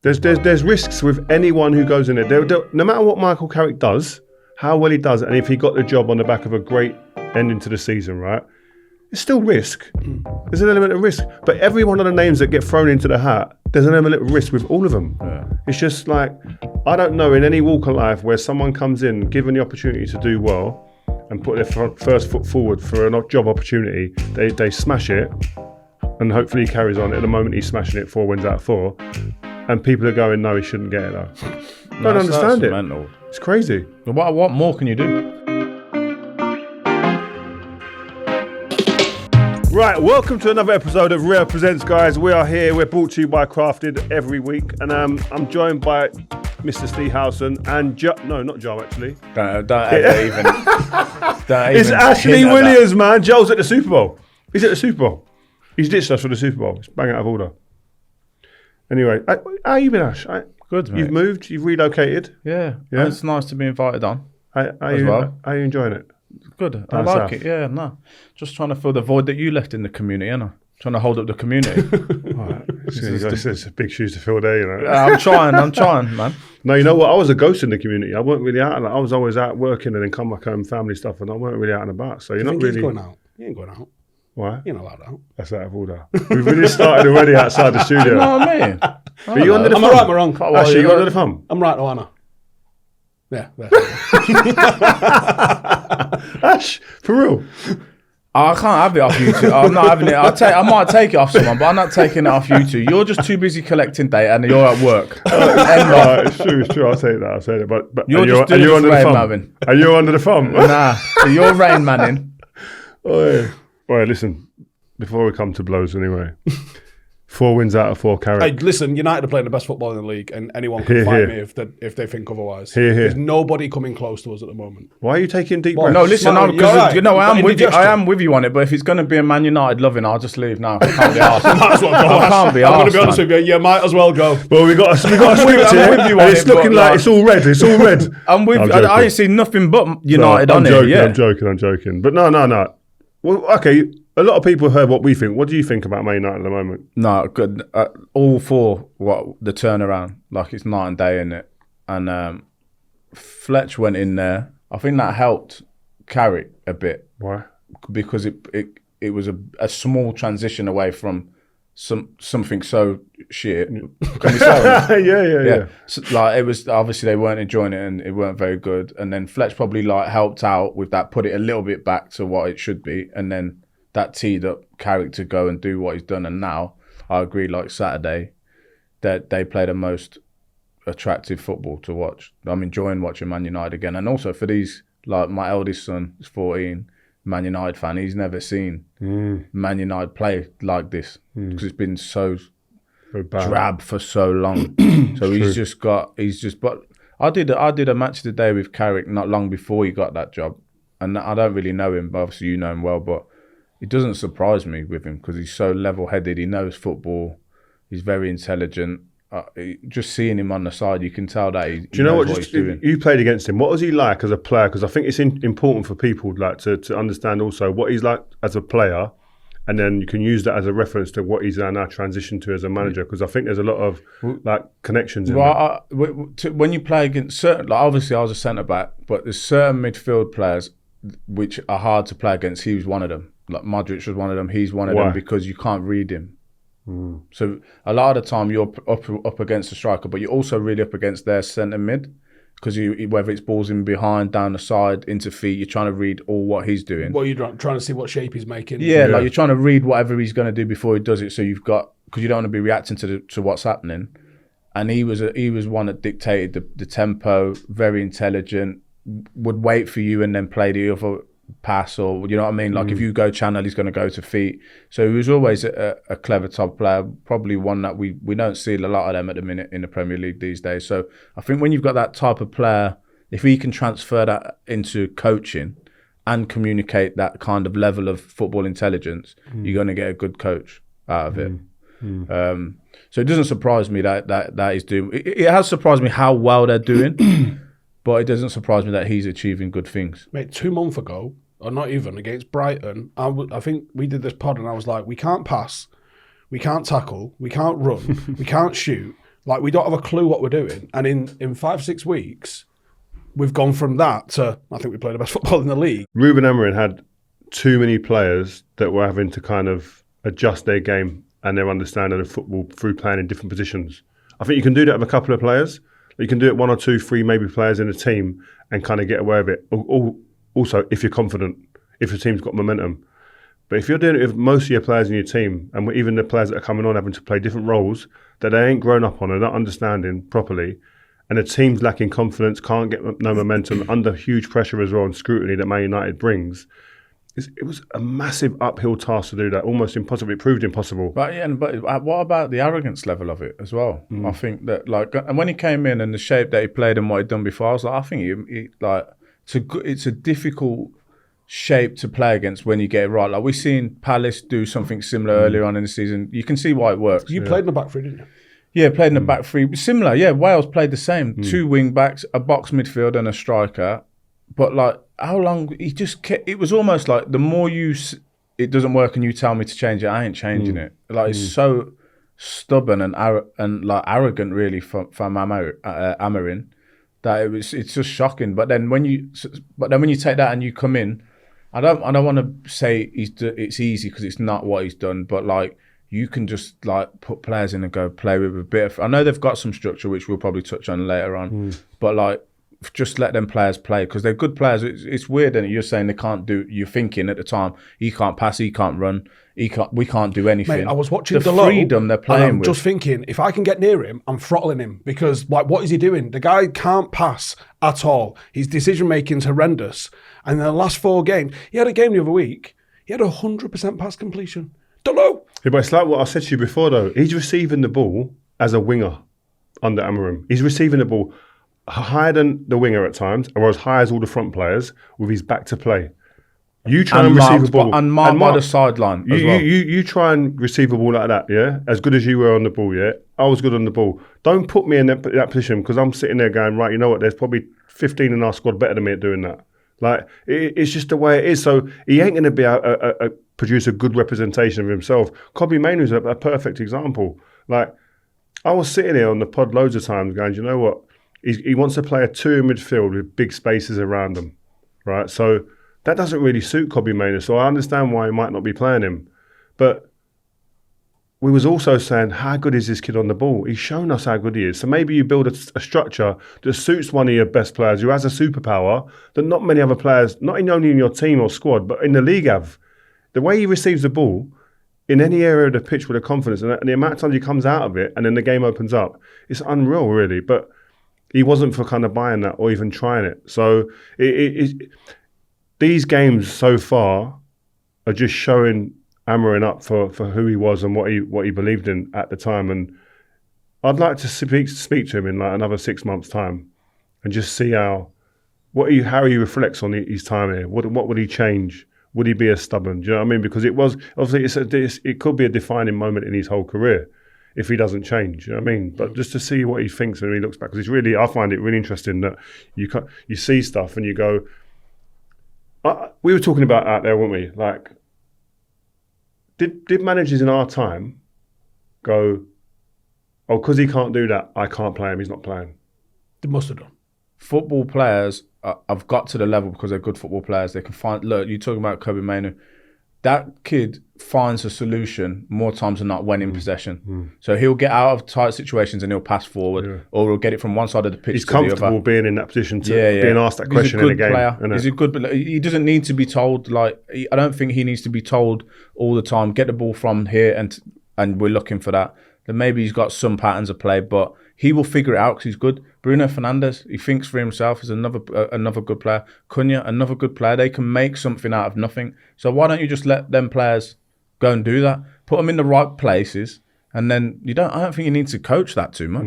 There's risks with anyone who goes in there. No matter what Michael Carrick does, how well he does it, and if he got the job on the back of a great ending to the season, right? It's still risk. There's an element of risk. But every one of the names that get thrown into the hat, there's an element of risk with all of them. Yeah. It's just like, I don't know in any walk of life where someone comes in, given the opportunity to do well, and put their first foot forward for a job opportunity, they smash it, and hopefully he carries on. At the moment he's smashing it, 4 wins out of 4. And people are going, no, he shouldn't get it though. Don't understand it. Mental. It's crazy. What more can you do? Right, welcome to another episode of Rio Presents, guys. We are here. We're brought to you by Crafted every week, and I'm joined by Mr. Ste Howson and not Joe actually. Don't even. It's Ashley Williams, man. Joe's at the Super Bowl. He's at the Super Bowl. He's ditched us for the Super Bowl. It's bang out of order. Anyway, how you been, Ash? Good, mate. You've moved. You've relocated. Yeah. It's nice to be invited on. How are you enjoying it? Good. I like it. Yeah, no. Just trying to fill the void that you left in the community, you know. Trying to hold up the community. Right. It's big shoes to fill there, you know. I'm trying, man. No, you know what? I was a ghost in the community. I weren't really out. I was always out working and then come back home, family stuff, and I weren't really out and about. So you're not really going out. You ain't going out. Why? You're not allowed out. That's out of order. We've really started already outside the studio. You know what I mean? Are you under the thumb? Am I right or wrong? Actually, you under the thumb? I'm right, Anna. Yeah. Ash, for real? I can't have it off you two. I'm not having it. I might take it off someone, but I'm not taking it off you two. You're just too busy collecting data and you're at work. It's true. I'll take that. But you're just doing it under the thumb? Marvin. Are you under the thumb? Nah. So you're Rain Manning. Oi, listen. Before we come to blows, anyway. 4 wins out of 4, Carrick. Hey, listen, United are playing the best football in the league, and anyone can fight me if they think otherwise. There's nobody coming close to us at the moment. Why are you taking deep breaths? No, listen, I am with you. I am with you on it. But if it's going to be a Man United loving, I'll just leave now. I can't be arsed. I'm going to be honest with you. You might as well go. Well, we got a script here. It's looking like it's all red. It's all red. I ain't seen nothing but United on it. Yeah, I'm joking. But no. Well, okay. A lot of people have heard what we think. What do you think about Man United at the moment? No, good. All for the turnaround. Like it's night and day, isn't it? And Fletch went in there. I think that helped Carrick a bit. Why? Because it was a small transition away from something so shit. Can we say yeah. So, like it was obviously they weren't enjoying it and it weren't very good. And then Fletch probably like helped out with that, put it a little bit back to what it should be, and then that teed up Carrick to go and do what he's done. And now, I agree, like Saturday, that they play the most attractive football to watch. I'm enjoying watching Man United again. And also for these, like my eldest son is 14, Man United fan, he's never seen Man United play like this because it's been so drab for so long. So but I did a match today with Carrick not long before he got that job. And I don't really know him, but obviously you know him well, but it doesn't surprise me with him because he's so level-headed. He knows football. He's very intelligent. Just seeing him on the side, you can tell that he knows what he's doing. You played against him. What was he like as a player? Because I think it's important for people like to understand also what he's like as a player, and then you can use that as a reference to what he's now transitioned to as a manager. Because I think there's a lot of like connections in when you play against certain, like obviously I was a centre back, but there's certain midfield players which are hard to play against. He was one of them. Like Modric was one of them. He's one of them because you can't read him. So a lot of the time you're up against the striker, but you're also really up against their centre mid because whether it's balls in behind, down the side, into feet, you're trying to read all what he's doing. Well, you're trying to see what shape he's making. Yeah, like you're trying to read whatever he's going to do before he does it. So because you don't want to be reacting to what's happening. And he was one that dictated the tempo, very intelligent, would wait for you and then play the other pass, or you know what I mean, like if you go channel he's going to go to feet. So he was always a clever top player, probably one that we don't see a lot of them at the minute in the Premier League these days. So I think when you've got that type of player, if he can transfer that into coaching and communicate that kind of level of football intelligence, you're going to get a good coach out of it. So it doesn't surprise me that he's doing it. Has surprised me how well they're doing. But it doesn't surprise me that he's achieving good things. Mate, 2 months ago, or not even, against Brighton, I think we did this pod and I was like, we can't pass, we can't tackle, we can't run, we can't shoot, Like, we don't have a clue what we're doing. And in 5-6 weeks, we've gone from that to, I think we play the best football in the league. Ruben Amorim had too many players that were having to kind of adjust their game and their understanding of football through playing in different positions. I think you can do that with a couple of players. You can do it 1 or 2, 3 maybe players in a team and kind of get away with it. Also, if you're confident, if your team's got momentum. But if you're doing it with most of your players in your team, and even the players that are coming on having to play different roles that they ain't grown up on and not understanding properly, and the team's lacking confidence, can't get no momentum, under huge pressure as well and scrutiny that Man United brings, it was a massive uphill task to do that, almost impossible. It proved impossiable. But what about the arrogance level of it as well? I think that, like, and when he came in and the shape that he played and what he'd done before, I was like, I think it's a difficult shape to play against when you get it right. Like, we've seen Palace do something similar earlier on in the season. You can see why it works. You played in the back three, didn't you? Yeah, played in the back three. Similar, yeah. Wales played the same. 2 wing backs, a box midfield and a striker. But, like, how long he just kept, it was almost like the more it doesn't work and you tell me to change it, I ain't changing it. Like, it's so stubborn and arrogant really from Amorim that it's just shocking. But then when you take that and you come in, I don't want to say it's easy because it's not what he's done, but, like, you can just, like, put players in and go play with a bit of, I know they've got some structure which we'll probably touch on later on, but, like, just let them players play because they're good players. It's weird, and you're saying they can't do. You're thinking at the time he can't pass, he can't run, we can't do anything. Mate, I was watching the Dalot, freedom they're playing and I'm with. just thinking, if I can get near him, I'm throttling him because, like, what is he doing? The guy can't pass at all. His decision making's horrendous. And in the last 4 games, he had a game the other week. He had 100% pass completion. Dalot. Yeah, but it's like what I said to you before, though. He's receiving the ball as a winger under Amorim. He's receiving the ball higher than the winger at times, or as high as all the front players with his back to play. You try and receive a ball. Unmarked by the sideline as well. You try and receive a ball like that, yeah? As good as you were on the ball, yeah? I was good on the ball. Don't put me in that position because I'm sitting there going, right, you know what, there's probably 15 in our squad better than me at doing that. Like, it's just the way it is. So he ain't going to be produce a good representation of himself. Kobbie Mainoo a perfect example. Like, I was sitting here on the pod loads of times going, you know what? He wants to play a 2 in midfield with big spaces around them, right? So that doesn't really suit Kobbie Mainoo. So I understand why he might not be playing him. But we was also saying, how good is this kid on the ball? He's shown us how good he is. So maybe you build a structure that suits one of your best players who has a superpower that not many other players, not only in your team or squad, but in the league have. The way he receives the ball in any area of the pitch with a confidence and the amount of times he comes out of it and then the game opens up, it's unreal, really. But he wasn't for kind of buying that or even trying it. So these games so far are just showing Amorim up for who he was and what he believed in at the time. And I'd like to speak to him in like another 6 months' time and just see how he reflects on his time here. What would he change? Would he be as stubborn? Do you know what I mean? Because it was obviously it could be a defining moment in his whole career if he doesn't change. You know what I mean? But just to see what he thinks when he looks back, because I find it really interesting that you see stuff and you go. We were talking about out there, weren't we? Like, did managers in our time go, oh, because he can't do that, I can't play him, he's not playing? They must have done. Football players have got to the level because they're good football players. They can find, look, you're talking about Kobbie Mainoo. That kid finds a solution more times than not when in possession. So he'll get out of tight situations and he'll pass forward, or he'll get it from one side of the pitch He's to the other. He's comfortable being in that position to being asked that question in a game. He's a good player. He doesn't need to be told, like, I don't think he needs to be told all the time, get the ball from here and we're looking for that. Then maybe he's got some patterns of play, but he will figure it out because he's good. Bruno Fernandes, he thinks for himself, is another good player. Cunha, another good player. They can make something out of nothing. So why don't you just let them players go and do that? Put them in the right places, and then I don't think you need to coach that too much.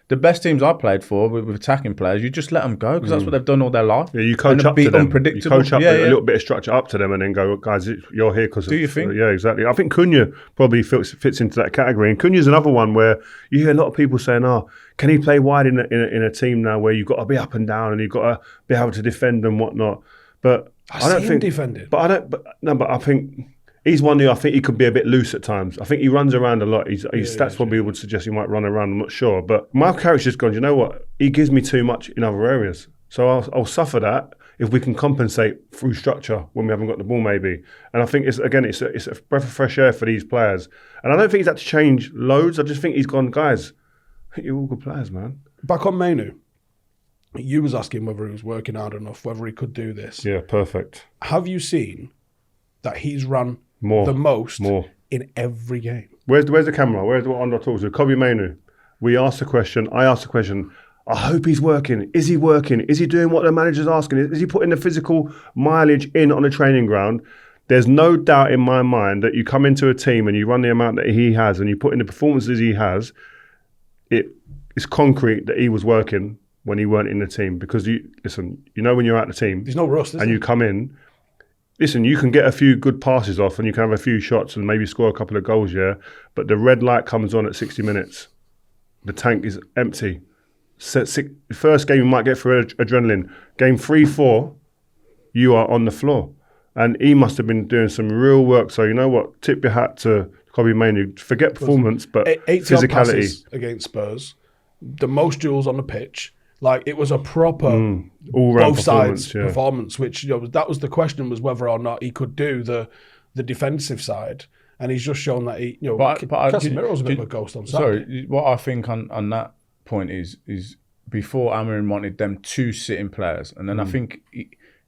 The best teams I played for with attacking players, you just let them go because that's what they've done all their life. Yeah, you coach up to them. You coach up a little bit of structure up to them and then go, guys, you're here because do you think? Yeah, exactly. I think Cunha probably fits into that category. And Cunha's another one where you hear a lot of people saying, oh, can he play wide in a team now where you've got to be up and down and you've got to be able to defend and whatnot? But I don't think defending. But I think He's one who I think he could be a bit loose at times. I think he runs around a lot. His stats probably would suggest he might run around. I'm not sure. But Michael Carrick's just gone, you know what? He gives me too much in other areas. So I'll suffer that if we can compensate through structure when we haven't got the ball maybe. And I think, it's a breath of fresh air for these players. And I don't think he's had to change loads. I just think he's gone, guys, you're all good players, man. Back on Mainoo. You was asking whether he was working hard enough, whether he could do this. Yeah, perfect. Have you seen that he's run the most in every game? Where's the camera? Where's the one I talk to? Kobbie Mainoo. We asked the question. I asked the question. I hope he's working. Is he working? Is he doing what the manager's asking? Is he putting the physical mileage in on the training ground? There's no doubt in my mind that you come into a team and you run the amount that he has and you put in the performances he has, it's concrete that he was working when he weren't in the team. Because you know when you're out the team, there's no rust, and you come in, you can get a few good passes off and you can have a few shots and maybe score a couple of goals, but the red light comes on at 60 minutes. The tank is empty. First game you might get through adrenaline. Game 3-4, you are on the floor. And he must have been doing some real work. So you know what? Tip your hat to Kobbie Mainoo. Forget performance, but 80 physicality. Against Spurs. The most duels on the pitch. Like, it was a proper all-round both sides performance, which that was the question, was whether or not he could do the defensive side. And he's just shown that he, Casemiro's a bit of a ghost on Saturday. Sorry, what I think on that point is before Amorim wanted them 2 sitting players, and then I think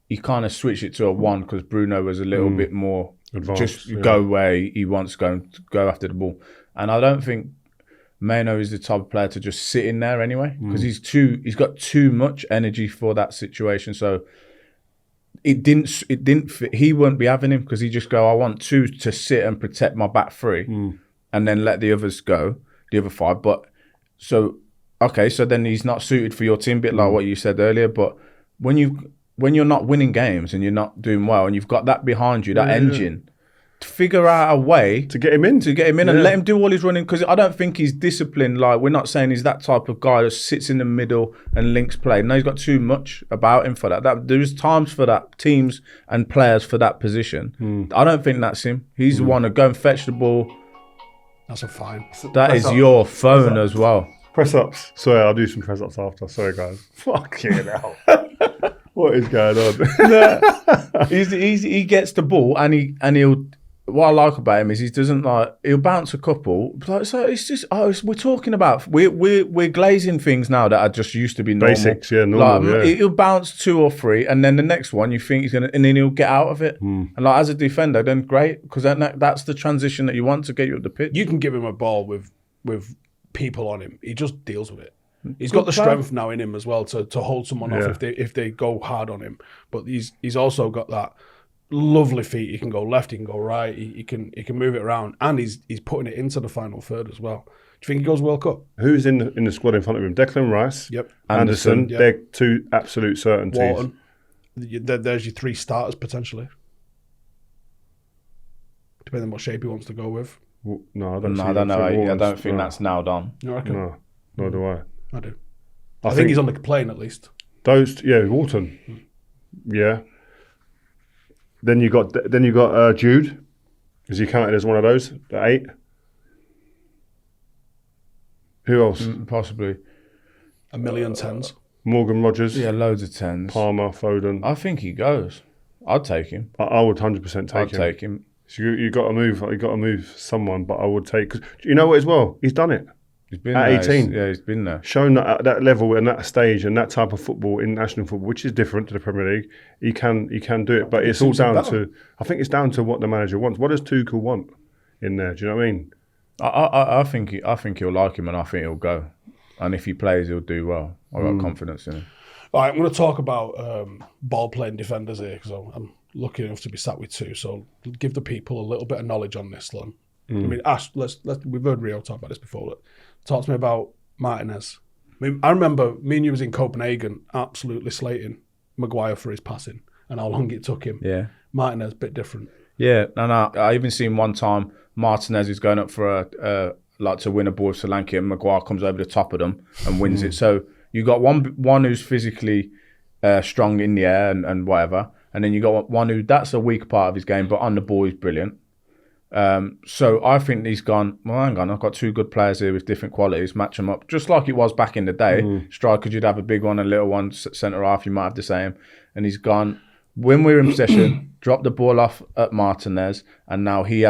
he kind of switched it to a 1 because Bruno was a little bit more advanced, go away. He wants to go after the ball, and I don't think Mainoo is the type of player to just sit in there anyway, because he's got too much energy for that situation. So it didn't fit. He wouldn't be having him, because he just go, I want 2 to sit and protect my back 3 and then let the others go, the other 5. But so then he's not suited for your team, bit like what you said earlier. But when you're not winning games and you're not doing well and you've got that behind you, that engine, to figure out a way to get him in and let him do all his running, because I don't think he's disciplined. Like, we're not saying he's that type of guy that sits in the middle and links play. No, he's got too much about him for that. There's times for that, teams and players for that position. I don't think that's him. He's the one to go and fetch the ball. That's a fine. That is your phone as well. Press ups. Sorry, I'll do some press ups after. Sorry, guys. Fucking hell. What is going on? He gets the ball and he'll. What I like about him is he doesn't he'll bounce a couple. So it's just we're talking about we're glazing things now that are just used to be normal. Basics, normal. He'll bounce 2 or 3, and then the next one you think he's gonna, and then he'll get out of it. And as a defender, then great, because that's the transition that you want to get you up the pitch. You can give him a ball with people on him. He just deals with it. He's got the strength now in him as well to hold someone off if they go hard on him. But he's also got that lovely feet. He can go left, he can go right, he can move it around, and he's putting it into the final third as well. Do you think he goes World Cup? Who's in the squad in front of him? Declan Rice, Anderson. They're 2 absolute certainties. Wharton. There's your 3 starters potentially, depending on what shape he wants to go with. No, I don't know. I don't think that's nailed on. You reckon? No, nor do I. I do. I think he's on the plane at least. Wharton. Yeah. Then you got Jude. Is he counted as one of those? The 8. Who else? Possibly. A million 10s. Morgan Rogers. Yeah, loads of 10s. Palmer, Foden. I think he goes. I'd take him. I would 100% take him. So you got to move. You got to move someone, but I would take. Cause you know what as well? He's done it. He's been at there. 18. He's been there. Shown that at that level and that stage and that type of football, international football, which is different to the Premier League. He can do it, but it's all down to. I think it's down to what the manager wants. What does Tuchel want in there? Do you know what I mean? I think he'll like him, and I think he'll go. And if he plays, he'll do well. I've got confidence in him. All right, I'm going to talk about ball-playing defenders here, because I'm lucky enough to be sat with 2. So give the people a little bit of knowledge on this, Lon. I mean, Ash, we've heard Rio talk about this before. Talk to me about Martinez. I remember me and you was in Copenhagen absolutely slating Maguire for his passing and how long it took him. Yeah. Martinez, a bit different. Yeah, no. I even seen one time Martinez is going up for to win a ball with Solanke, and Maguire comes over the top of them and wins it. So you got one who's physically strong in the air and whatever, and then you got one who that's a weak part of his game, but on the ball he's brilliant. So I think he's gone, well, hang on, I've got two good players here with different qualities, match them up. Just like it was back in the day. Strikers, you'd have a big one, a little one, centre half, you might have the same. And he's gone, when we're in possession, drop the ball off at Martinez, and now he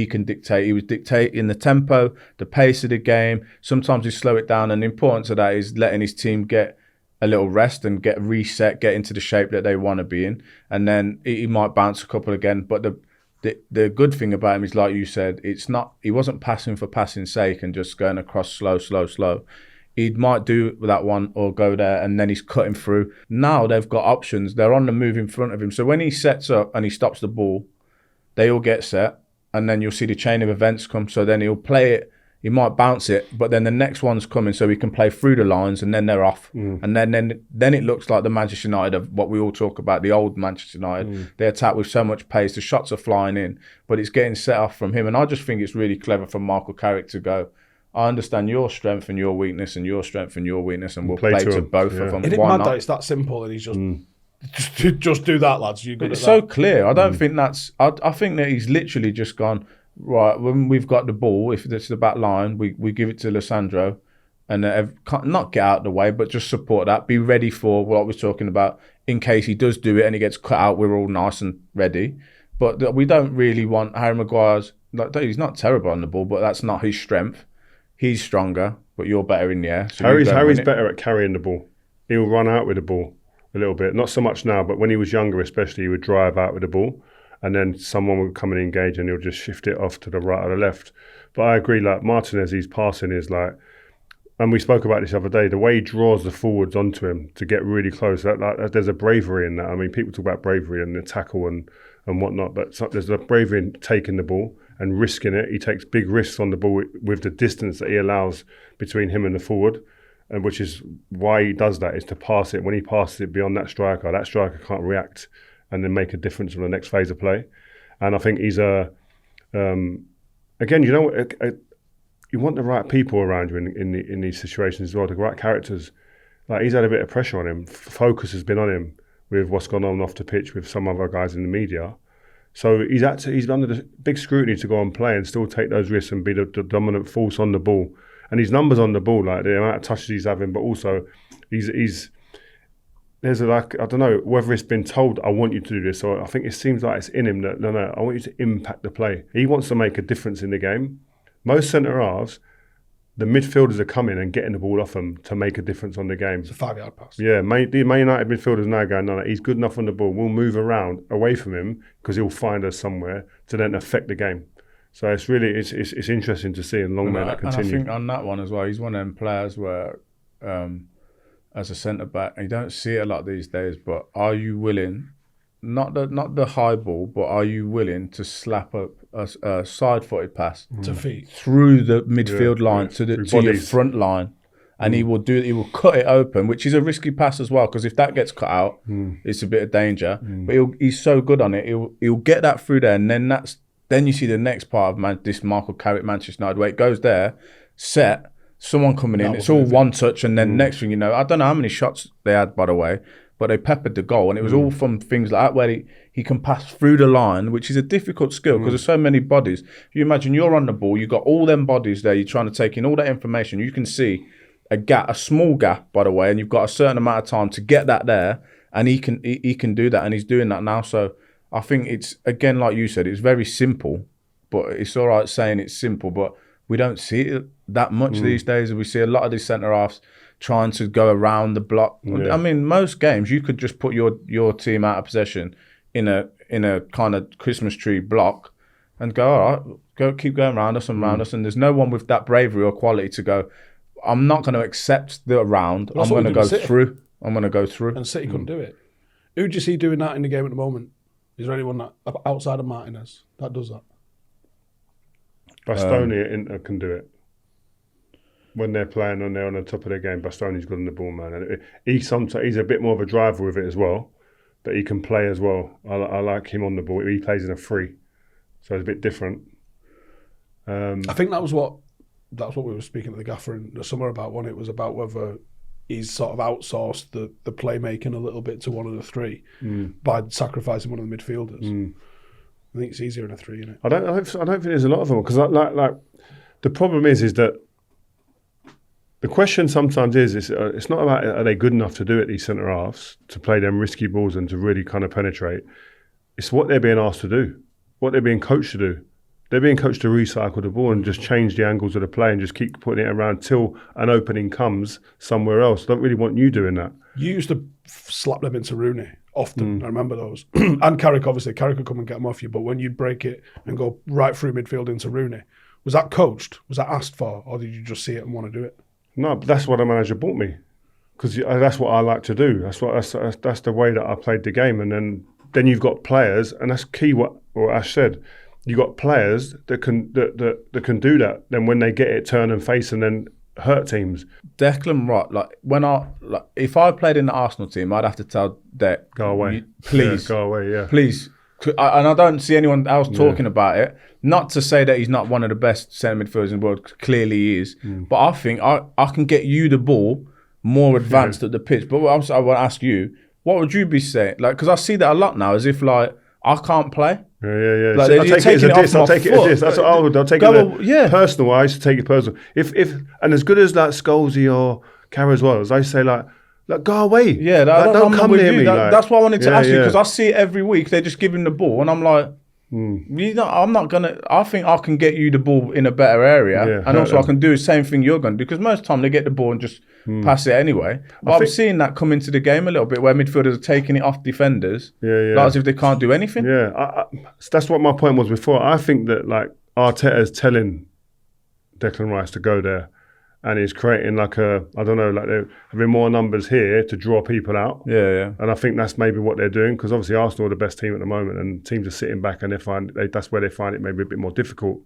can dictate. He was dictating the tempo, the pace of the game. Sometimes he slow it down, and the importance of that is letting his team get a little rest and get reset, get into the shape that they want to be in. And then he might bounce a couple again, but the good thing about him is, like you said, he wasn't passing for passing's sake and just going across slow. He might do that one or go there, and then he's cutting through. Now they've got options. They're on the move in front of him. So when he sets up and he stops the ball, they all get set, and then you'll see the chain of events come. So then he'll play it. He might bounce it, but then the next one's coming, so he can play through the lines, and then they're off. And then it looks like the Manchester United of what we all talk about, the old Manchester United. They attack with so much pace, the shots are flying in, but it's getting set off from him. And I just think it's really clever from Michael Carrick to go, I understand your strength and your weakness and your strength and your weakness, and we'll play to both of them. Isn't it mad that it's that simple and he's just do that, lads? You're good it's at so that. clear. I don't think that's... I think that he's literally just gone, right, when we've got the ball, if it's the back line, we give it to Lisandro, and not get out of the way, but just support that. Be ready for what we're talking about. In case he does do it and he gets cut out, we're all nice and ready. But we don't really want Harry Maguire's... he's not terrible on the ball, but that's not his strength. He's stronger, but you're better in the air. So Harry's better at carrying the ball. He'll run out with the ball a little bit. Not so much now, but when he was younger especially, he would drive out with the ball, and then someone would come and engage, and he'll just shift it off to the right or the left. But I agree, like Martinez, his passing is like, and we spoke about this the other day, the way he draws the forwards onto him to get really close, there's a bravery in that. I mean, people talk about bravery and the tackle and whatnot, but there's a bravery in taking the ball and risking it. He takes big risks on the ball with the distance that he allows between him and the forward, and which is why he does that, is to pass it. When he passes it beyond that striker can't react and then make a difference in the next phase of play. And I think he's again, you know, you want the right people around you in these situations as well, the right characters. Like, he's had a bit of pressure on him. Focus has been on him with what's gone on off the pitch with some other guys in the media. So he's under the big scrutiny to go and play and still take those risks and be the dominant force on the ball. And his numbers on the ball, like the amount of touches he's having, but also there's I don't know whether it's been told, I want you to do this, or I think it seems like it's in him that, no, I want you to impact the play. He wants to make a difference in the game. Most centre-halves, the midfielders are coming and getting the ball off them to make a difference on the game. It's a 5-yard pass. Yeah, the Man United midfielders now going, no, he's good enough on the ball. We'll move around away from him because he'll find us somewhere to then affect the game. So it's really it's interesting to see, and long may that continue. And I think on that one as well, he's one of them players where, as a centre back, and you don't see it a lot these days, but are you willing, not the high ball, but are you willing to slap up a side-footed pass to feet through the midfield line to your front line, and he will cut it open, which is a risky pass as well, because if that gets cut out, it's a bit of danger. But he's so good on it, he'll get that through there, and then you see the next part of this Michael Carrick Manchester United, where it goes there, set, someone coming in, it's all one touch, and then next thing you know, I don't know how many shots they had, by the way, but they peppered the goal, and it was all from things like that, where he can pass through the line, which is a difficult skill because there's so many bodies. If you imagine you're on the ball, you've got all them bodies there, you're trying to take in all that information, you can see a small gap, by the way, and you've got a certain amount of time to get that there, and he can do that, and he's doing that now. So I think it's, again, like you said, it's very simple, but it's all right saying it's simple, but we don't see it that much these days. We see a lot of these centre-halves trying to go around the block. Yeah. I mean, most games, you could just put your team out of possession in a kind of Christmas tree block and go, all right, keep going around us and around us, and there's no one with that bravery or quality to go, I'm not going to accept the round, I'm going to go through. I'm going to go through. And City couldn't do it. Who do you see doing that in the game at the moment? Is there anyone that, outside of Martinez, that does that? Bastoni at Inter can do it. When they're playing and they're on the top of their game, Bastoni's good on the ball, man. And he's a bit more of a driver with it as well, but he can play as well. I like him on the ball. He plays in a free, so it's a bit different. I think that's what we were speaking to the gaffer in the summer about, when it was about whether he's sort of outsourced the playmaking a little bit to one of the three by sacrificing one of the midfielders. I think it's easier in a 3, isn't it? I don't think there's a lot of them because like the problem is that the question sometimes is it's not about are they good enough to do it, these centre halves, to play them risky balls and to really kind of penetrate. It's what they're being asked to do, what they're being coached to do. They're being coached to recycle the ball and just change the angles of the play and just keep putting it around till an opening comes somewhere else. Don't really want you doing that. You used to slap them into Rooney often. I remember those. And Carrick, obviously. Carrick would come and get them off you. But when you'd break it and go right through midfield into Rooney, was that coached? Was that asked for? Or did you just see it and want to do it? No, but that's what the manager bought me. Because that's what I like to do. That's the way that I played the game. And then you've got players, and that's key what Ash said. You got players that can do that. Then when they get it, turn and face, and then hurt teams. Declan Rice, if I played in the Arsenal team, I'd have to tell Dec, go away, please, go away, yeah, please. And I don't see anyone else talking about it. Not to say that he's not one of the best centre midfielders in the world. Clearly he is. But I think I can get you the ball more advanced at the pitch. But I want to ask you, what would you be saying? Like, because I see that a lot now, as if like I can't play. Yeah. Like, I'll take it as a diss. I'll take it as a diss. That's what I would. I'll take it personal. I used to take it personal. If and as good as like Scholesy or Carra as well, as I say, like go away. Yeah, don't come near me. That's why I wanted to ask you, because I see it every week. They just give him the ball, and I'm like, I'm not gonna. I think I can get you the ball in a better area, and also I can do the same thing you're gonna do. Because most of the time they get the ball and just pass it anyway. But I'm seeing that come into the game a little bit, where midfielders are taking it off defenders, like as if they can't do anything. Yeah, that's what my point was before. I think that like Arteta's telling Declan Rice to go there, and he's creating like they're having more numbers here to draw people out. Yeah. And I think that's maybe what they're doing, because obviously Arsenal are the best team at the moment, and teams are sitting back, and that's where they find it maybe a bit more difficult,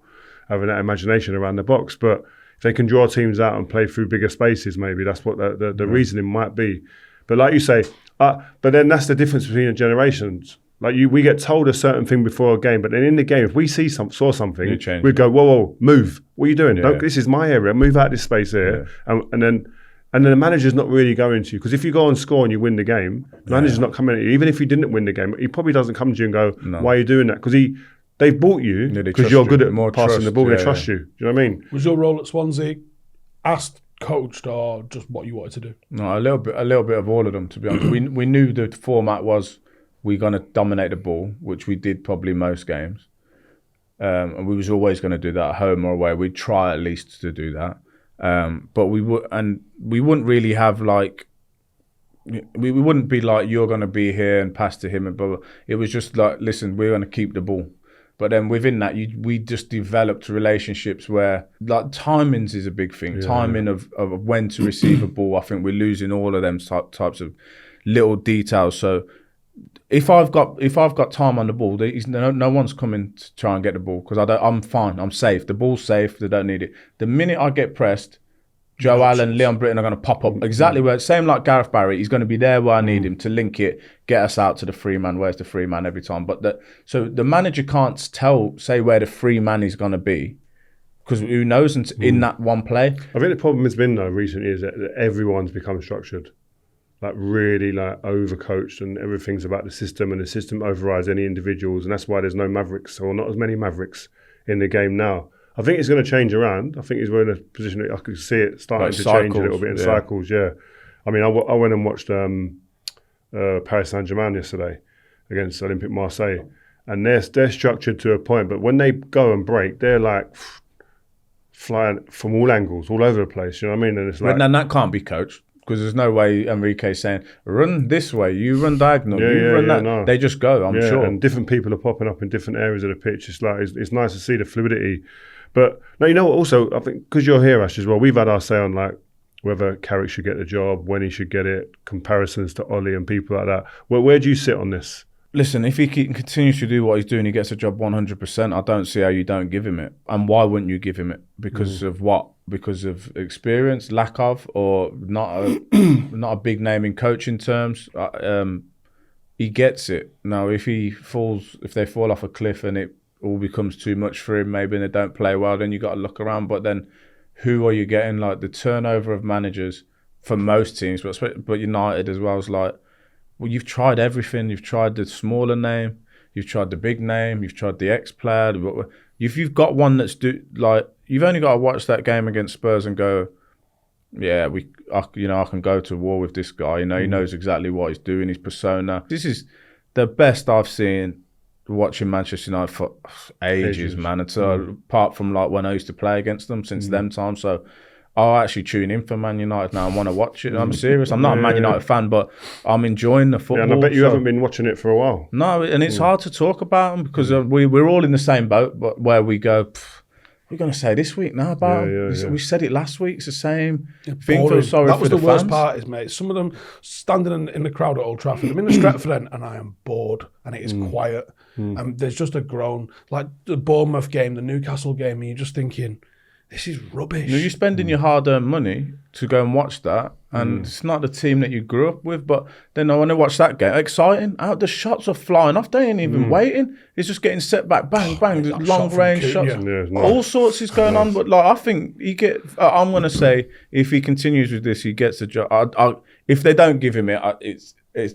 having that imagination around the box. But if they can draw teams out and play through bigger spaces, maybe that's what the reasoning might be. But like you say, but then that's the difference between the generations. Like we get told a certain thing before a game, but then in the game, if we saw something, we'd go, whoa, move. What are you doing? No, this is my area. Move out this space here. And then the manager's not really going to you. Because if you go and score and you win the game, the manager's not coming at you. Even if you didn't win the game, he probably doesn't come to you and go, why are you doing that? Because they've bought you because you're good at passing the ball. They trust you. Do you know what I mean? Was your role at Swansea asked, coached, or just what you wanted to do? No, a little bit of all of them, to be honest. We knew the format was we're going to dominate the ball, which we did probably most games. And we was always going to do that at home or away. We'd try at least to do that. But we wouldn't really have like, we wouldn't be like, you're going to be here and pass to him and blah, blah. It was just like, listen, we're going to keep the ball. But then within that, we just developed relationships where like timings is a big thing. Timing of when to receive a ball. I think we're losing all of them types of little details. So if I've got time on the ball, no one's coming to try and get the ball, because I'm fine. I'm safe. The ball's safe. They don't need it. The minute I get pressed, Joe Allen, Leon Britton are going to pop up exactly where. Same like Gareth Barry. He's going to be there where I need him to link it, get us out to the free man. Where's the free man every time? But so the manager can't say where the free man is going to be, because who knows in that one play. I think the problem has been though recently is that everyone's become structured. Like really like overcoached, and everything's about the system, and the system overrides any individuals, and that's why there's no Mavericks, or not as many Mavericks in the game now. I think it's going to change around. I think we're in a position that I could see it starting to change a little bit in cycles. Yeah, I mean, I went and watched Paris Saint-Germain yesterday against Olympique Marseille, and they're structured to a point, but when they go and break, they're like flying from all angles, all over the place. You know what I mean? And it's like, and that can't be coached. Because there's no way Enrique's saying, run this way, you run diagonal, run that. No. They just go, I'm sure. And different people are popping up in different areas of the pitch. It's like it's nice to see the fluidity. But no, you know what, also, I think, because you're here, Ash, as well, we've had our say on like whether Carrick should get the job, when he should get it, comparisons to Ollie and people like that. Where do you sit on this? Listen, if he continues to do what he's doing, he gets a job 100%. I don't see how you don't give him it. And why wouldn't you give him it? Because of what? Because of experience, lack of, or not a big name in coaching terms. He gets it. Now, if they fall off a cliff and it all becomes too much for him, maybe, and they don't play well, then you got to look around. But then, who are you getting? Like the turnover of managers for most teams, but United as well is like, well, you've tried everything. You've tried the smaller name. you've tried the big name, you've tried the ex-player. If you've got one that's you've only got to watch that game against Spurs and go, yeah, I can go to war with this guy. He knows exactly what he's doing, his persona. This is the best I've seen watching Manchester United for ages, man. It's apart from like when I used to play against them since them times. So I'll actually tune in for Man United now and want to watch it. I'm serious. I'm not a Man United fan, but I'm enjoying the football. Yeah, and I bet you haven't been watching it for a while. No, and it's hard to talk about them because we're all in the same boat, but where we go, we're going to say this week now about we said it last week. It's the same thing. Feel sorry that was for the the worst fans. part, is mate. Some of them standing in the crowd at Old Trafford. I'm in the Stretford end, and I am bored, and it is quiet. And there's just a groan, like the Bournemouth game, the Newcastle game, and you're just thinking, this is rubbish. You're spending your hard-earned money to go and watch that, and it's not the team that you grew up with. But then I want to watch that game. Exciting! Out the shots are flying off. They ain't even waiting. It's just getting set back, bang, bang, long-range shots. Yeah, nice. All sorts is going on. But like, I think I'm going to say if he continues with this, he gets a job. If they don't give him it,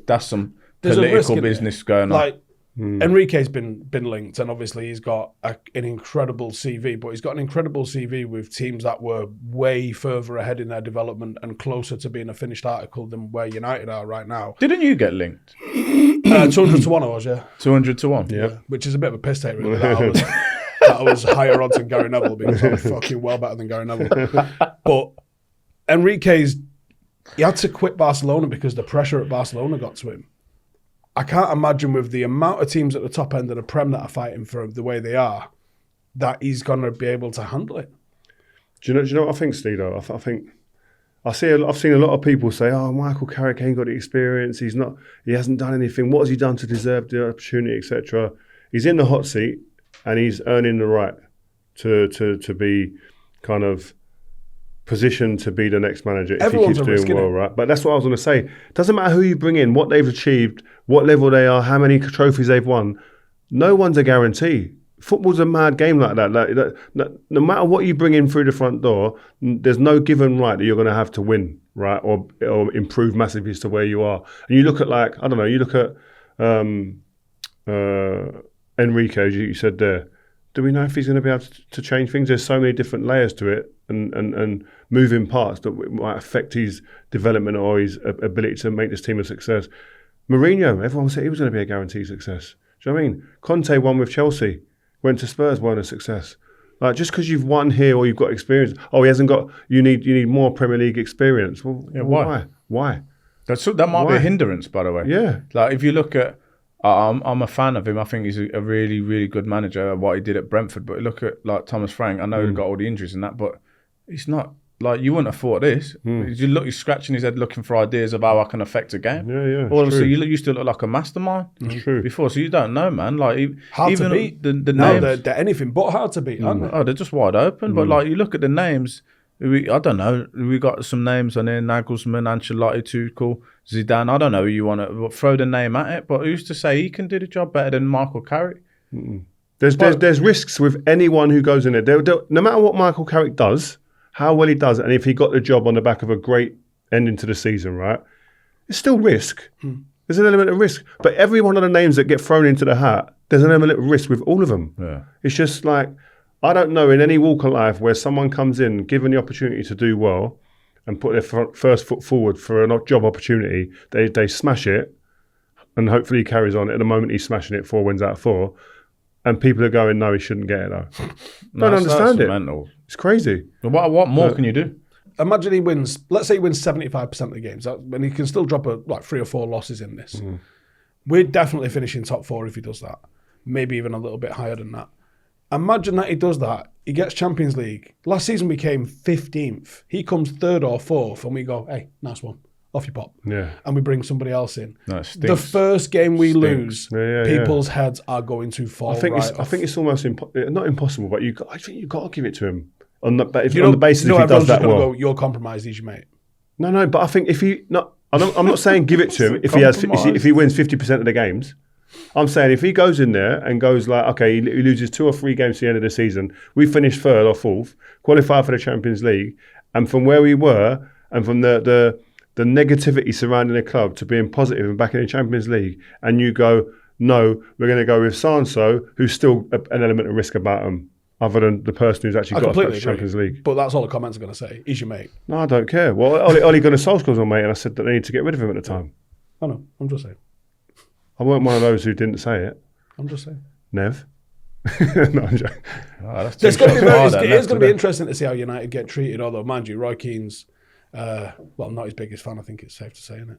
that's some political business going on. Like, Enrique's been linked, and obviously he's got an incredible CV, but he's got an incredible CV with teams that were way further ahead in their development and closer to being a finished article than where United are right now. Didn't you get linked? 200 to 1 I was, yeah. 200 to 1? Yeah. Which is a bit of a piss take, really. that I was higher odds than Gary Neville, because I'm fucking well better than Gary Neville. But he had to quit Barcelona because the pressure at Barcelona got to him. I can't imagine, with the amount of teams at the top end of the Prem that are fighting for him the way they are, that he's going to be able to handle it. Do you know what I think, Steve? I think I've seen a lot of people say, "Oh, Michael Carrick ain't got the experience. He hasn't done anything. What has he done to deserve the opportunity, etc." He's in the hot seat, and he's earning the right to be kind of positioned to be the next manager if he keeps doing well, right? But that's what I was going to say. It doesn't matter who you bring in, what they've achieved, what level they are, how many trophies they've won. No one's a guarantee. Football's a mad game like that. No matter what you bring in through the front door, there's no given right that you're going to have to win, right, or improve massively as to where you are. And you look at, like, I don't know, you look at Enrique, as you said there. Do we know if he's going to be able to change things? There's so many different layers to it and moving parts that might affect his development or his ability to make this team a success. Mourinho, everyone said he was going to be a guaranteed success. Do you know what I mean? Conte won with Chelsea, went to Spurs, weren't a success. Like, just because you've won here or you've got experience, you need more Premier League experience. Well, yeah, why? That might be a hindrance, by the way. Yeah. Like, if you look at, I'm a fan of him. I think he's a really, really good manager, what he did at Brentford. But look at, like, Thomas Frank. I know he got all the injuries and that, but he's not, like, you wouldn't have thought this. He's scratching his head looking for ideas of how I can affect a game. Yeah. Obviously, you used to look like a mastermind before, so you don't know, man. Like, hard even to beat. The No, names, they're anything but hard to beat, aren't they? Oh, they're just wide open. But, like, you look at the names, I don't know. We got some names on there: Nagelsmann, Ancelotti, Tuchel, Zidane. I don't know who you want to throw the name at it, but who's to say he can do the job better than Michael Carrick? There's risks with anyone who goes in there. No matter what Michael Carrick does, how well he does it, and if he got the job on the back of a great ending to the season, right? It's still risk. There's an element of risk. But every one of the names that get thrown into the hat, there's an element of risk with all of them. Yeah. It's just like, I don't know in any walk of life where someone comes in, given the opportunity to do well and put their first foot forward for a job opportunity, they smash it, and hopefully he carries on. At the moment he's smashing it 4 wins out of 4, and people are going, no, he shouldn't get it though. Don't understand it. Mental. It's crazy. What more can you do? Imagine he wins, let's say he wins 75% of the games, and he can still drop 3 or 4 losses in this. We're definitely finishing top 4 if he does that. Maybe even a little bit higher than that. Imagine that he does that. He gets Champions League. Last season we came 15th. He comes 3rd or 4th, and we go, hey, nice one. Off you pop. Yeah. And we bring somebody else in. No, it stinks. The first game we lose, Yeah. people's heads are going to fall. I think off. it's almost not impossible, but I think you've got to give it to him on the basis if he does that well. Go, you're compromised, he's your mate. No, but I think I'm not saying give it to him if he wins 50% of the games. I'm saying if he goes in there and goes like, okay, he loses 2 or 3 games to the end of the season, we finish 3rd or 4th, qualify for the Champions League, and from where we were and from the negativity surrounding the club to being positive and back in the Champions League, and you go, no, we're going to go with so-and-so who's still an element of risk about them, other than the person who's actually got to the Champions League. But that's all the comments are going to say. He's your mate. No, I don't care. Well, Ole Gunnar Solskjaer's my mate, and I said that they need to get rid of him at the time. I know. I'm just saying. I weren't one of those who didn't say it. I'm just saying. Nev. No, I'm joking. It is going to be interesting to see how United get treated, although, mind you, Roy Keane's, well, not his biggest fan, I think it's safe to say, isn't it?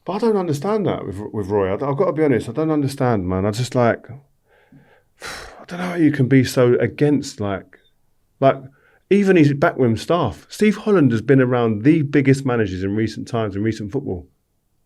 But I don't understand that with Roy. I've got to be honest. I don't understand, man. I just like... I don't know how you can be so against, like even his backroom staff. Steve Holland has been around the biggest managers in recent times, in recent football.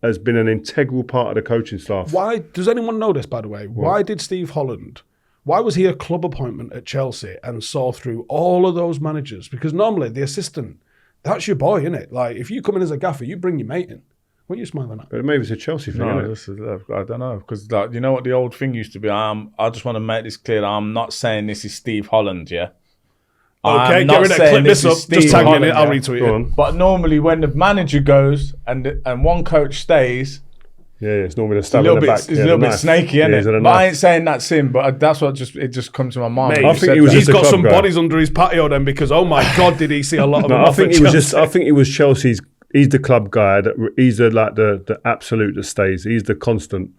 Has been an integral part of the coaching staff. Why, does anyone know this, by the way? Why did Steve Holland, why was he a club appointment at Chelsea and saw through all of those managers? Because normally the assistant, that's your boy, isn't it? Like, if you come in as a gaffer, you bring your mate in. What are you smiling at? But maybe it's a Chelsea thing, No, isn't it? I don't know. Because, like, you know what the old thing used to be? I just want to make this clear. I'm not saying this is Steve Holland, yeah? Okay, get rid of it. Clip this up. Just tag me in it. I'll retweet it. But normally when the manager goes and one coach stays... Yeah, it's normally a stab in the back. It's a little bit snaky, isn't it? But I ain't saying that's him, but that's what it just comes to my mind. Mate, I think he's got some bodies under his patio then, because, oh my God, did he see a lot of them? I think he was Chelsea's... He's the club guy. He's the absolute that stays. He's the constant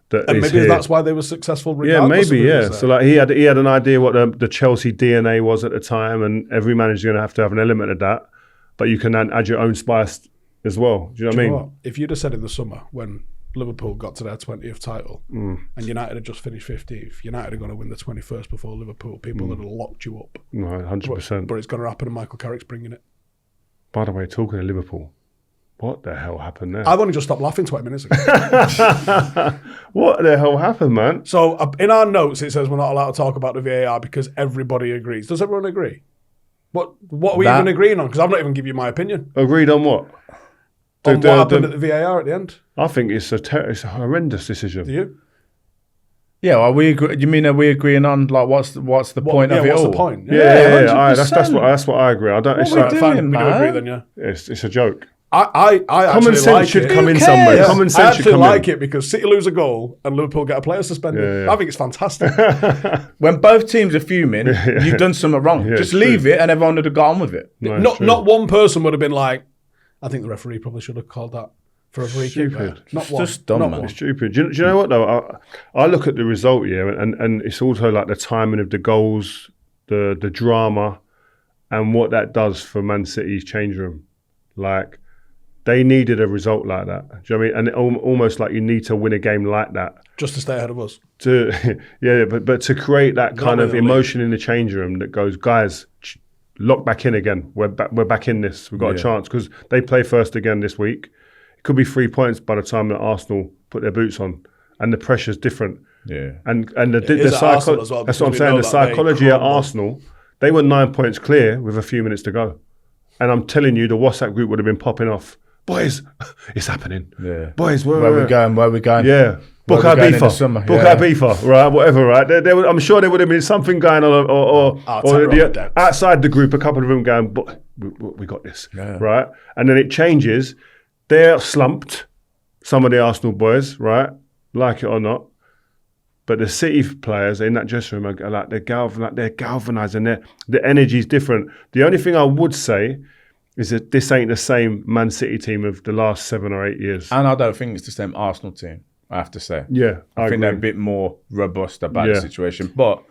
that and is maybe here. that's why they were successful. Yeah, maybe. Yeah. So like he had an idea what the Chelsea DNA was at the time, and every manager's going to have an element of that. But you can then add your own spice as well. Do you know what I mean? If you'd have said in the summer when Liverpool got to their 20th title and United had just finished 15th, United are going to win the 21st before Liverpool. People would have locked you up. No, 100%. But it's going to happen, and Michael Carrick's bringing it. By the way, talking of Liverpool, what the hell happened there? I've only just stopped laughing 20 minutes ago. What the hell happened, man? So in our notes, it says we're not allowed to talk about the VAR because everybody agrees. Does everyone agree? What are we even agreeing on? Because I've not even given you my opinion. Agreed on what? On what happened at the VAR at the end? I think it's a horrendous decision. Do you? Yeah, well, you mean are we agreeing on like what's the point of it all? What's the point? Yeah, that's what I agree. I don't. What It's are we like, doing, Fine, we do man? agree then, yeah. it's a joke. I Common actually sense like should it. come in Who somewhere. cares? Common I sense should actually come like in. it because City lose a goal and Liverpool get a player suspended. Yeah. I think it's fantastic. When both teams are fuming, you've done something wrong. Yeah, Just it's leave it and everyone would have got on with it. No, it's true. Not one person would have been like, I think the referee probably should have called that for a free kick. Stupid. Not one. Just dumb, Not man. one. It's stupid. Do you know what though? I look at the result here, and it's also like the timing of the goals, the drama, and what that does for Man City's change room. Like they needed a result like that. Do you know what I mean? And almost like you need to win a game like that Just to stay ahead of us. but to create that kind of emotion in the change room that goes, guys, lock back in again. We're back in this. We've got a chance because they play first again this week. It could be 3 points by the time that Arsenal put their boots on, and the pressure's different. Yeah, and the is at Arsenal as well, that's what I'm because we saying. know The that psychology they at crumble. Arsenal, they were 9 points clear with a few minutes to go, and I'm telling you, the WhatsApp group would have been popping off. Boys, it's happening. yeah. Boys, Where we going? Where we going? Yeah. Where Book we our going in the beefer. summer? Book Yeah. our beefer, right? Whatever, right? I'm sure there would have been something going on, or outside the group, a couple of them going, but we got this, right? And then it changes. They're slumped, some of the Arsenal boys, right? Like it or not. But the City players in that dressing room are like they're galvanised, and the energy's different. The only thing I would say is that this ain't the same Man City team of the last 7 or 8 years. And I don't think it's the same Arsenal team, I have to say. Yeah, I think agree. they're a bit more robust about the situation. But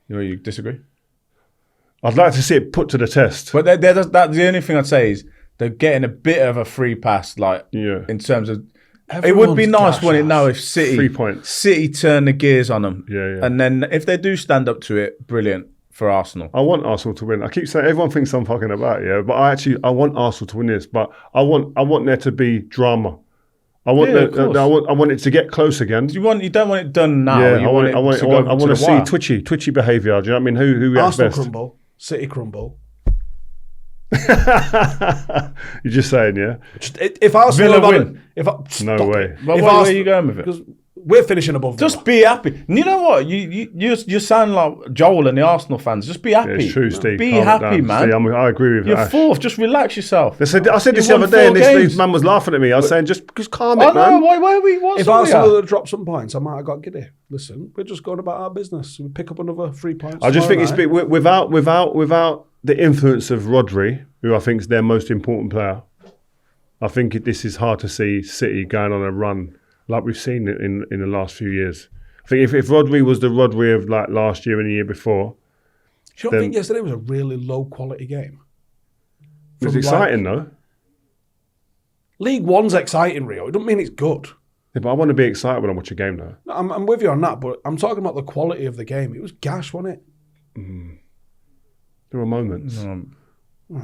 you disagree? I'd like to see it put to the test. But that's the only thing I'd say is they're getting a bit of a free pass, like in terms of. It would be nice, wouldn't it? Now if 3 points. City turn the gears on them, Yeah. and then if they do stand up to it, brilliant for Arsenal. I want Arsenal to win. I keep saying everyone thinks I'm fucking about, but I want Arsenal to win this. But I want there to be drama. I want I want it to get close again. You don't want it done now. Yeah, you I want to see twitchy behaviour. Do you know what I mean? Who reacts Arsenal best? crumble, City crumble. You're just saying, yeah? If Arsenal Villa had win. if No way. Where are you going with it? Because We're finishing above Villa. Just be happy. And you know what? You sound like Joel and the Arsenal fans. Just be happy. Yeah, it's true, Steve. Be Calm it happy, down. man. Steve, I agree with You're Ash. fourth. Just relax yourself. I said this You the other won day, 4 and games. this man was laughing at me. I was saying, just calm I it, know. man. Why are we? What's If up Arsenal here? had dropped some points, I might have got giddy. Listen, we're just going about our business. We pick up another 3 points. I just think it's tomorrow without the influence of Rodri, who I think is their most important player. I think this is hard to see City going on a run like we've seen it in the last few years. I think if Rodri was the Rodri of like last year and the year before, Do you not think yesterday was a really low quality game? it was From, exciting though. League One's exciting, Rio. It doesn't mean it's good. Yeah, but I want to be excited when I watch a game though. No, I'm with you on that, but I'm talking about the quality of the game. It was gash, wasn't it? There were moments. Oh,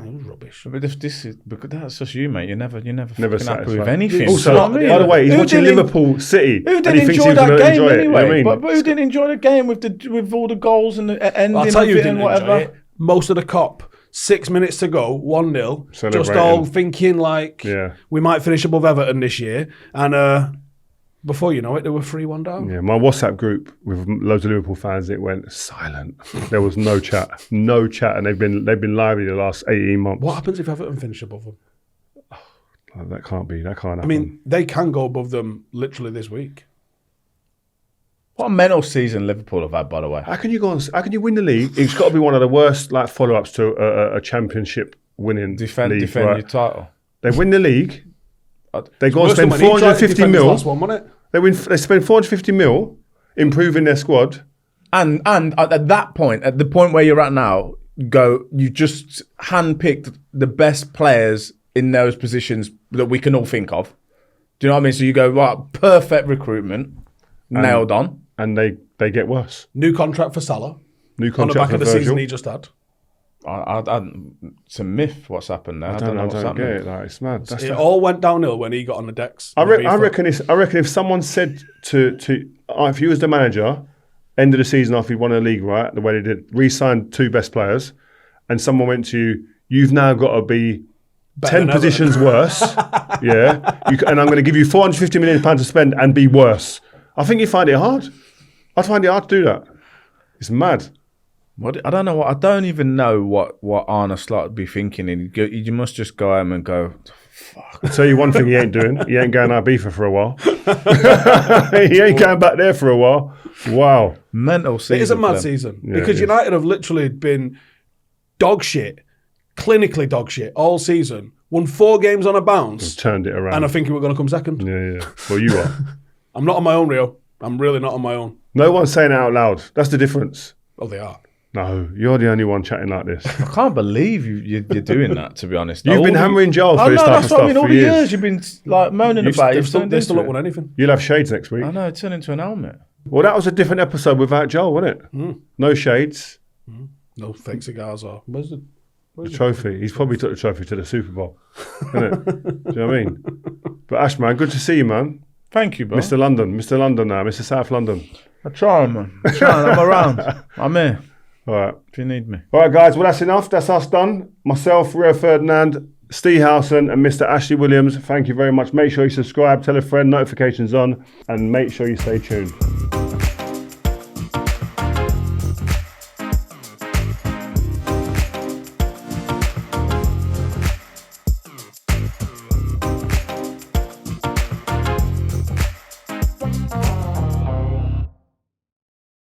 it was rubbish. But if this is because that's just you, mate. You're never Never fucking happy satisfied. with anything. Also, You know what I mean? by the way, he's Who watching didn't- Liverpool City. Who and he didn't thinks enjoy he's that going to game enjoy it. anyway? You know what I mean? But who didn't enjoy the game with all the goals and the ending I'll tell of you, it didn't and whatever? enjoy it. Most of the cop, 6 minutes to go, 1-0. Just Celebrating. all thinking like Yeah. we might finish above Everton this year, and before you know it, they were 3-1 down. Yeah, my WhatsApp group with loads of Liverpool fans, it went silent. There was no chat, and they've been lively the last 18 months. What happens if Everton finish above them? That can't happen. I mean, they can go above them literally this week. What a mental season Liverpool have had, by the way. how can you win the league? It's got to be one of the worst like follow-ups to a championship winning Defend league. your Right? title. They win the league. They go and Worse than spend when he tried to 450 defend his mil. last one, wasn't it? They spend 450 mil improving their squad. And at that point, at the point where you're at now, you just handpicked the best players in those positions that we can all think of. Do you know what I mean? So you go, right, perfect recruitment, nailed on. And they get worse. New contract for Salah New on the contract back for of the Virgil. season he just had. It's a myth what's happened there. I don't know what's I don't happening. get it. Like, it's mad. That's It all went downhill when he got on the decks. I reckon if someone said to if you was the manager, end of the season after you won a league, right, the way they did, re-signed 2 best players, and someone went to you, you've now got to be Better 10 than positions worse, yeah, and I'm going to give you £450 million to spend and be worse. I think you find it hard. I'd find it hard to do that. It's mad. I don't know I don't even know what Arne Slot would be thinking. You must just go home and go, fuck. I'll tell you one thing he ain't doing. He ain't going Ibiza for a while. He ain't going back there for a while. Wow. Mental season. It is a for mad them. season Yeah, because it is. United have literally been dog shit, clinically dog shit all season. Won 4 games on a bounce, Turned it around. and I think we're going to come second. Yeah. Well, you are. I'm not on my own, Rio. I'm really not on my own. No one's saying it out loud. That's the difference. Oh, they are. No, you're the only one chatting like this. I can't believe you're doing that, to be honest. You've been hammering Joel for this type of that's what I mean. stuff All for the years. years you've been like moaning about it. They've You've still, turned they still into not won it. anything. You'll have shades next week. I know, it turned into an helmet. Well, that was a different episode without Joel, wasn't it? No shades. No fake cigars or where's the The trophy. He's probably took the trophy to the Super Bowl. Isn't it? Do you know what I mean? But Ash, man, good to see you, man. Thank you, bro. Mr. London now, Mr. South London. I try, man. I'm trying. I'm around. I'm here All right. if you need me. All right, guys. Well, that's enough. That's us done. Myself, Rio Ferdinand, Ste Howson, and Mr. Ashley Williams. Thank you very much. Make sure you subscribe, tell a friend, notifications on, and make sure you stay tuned.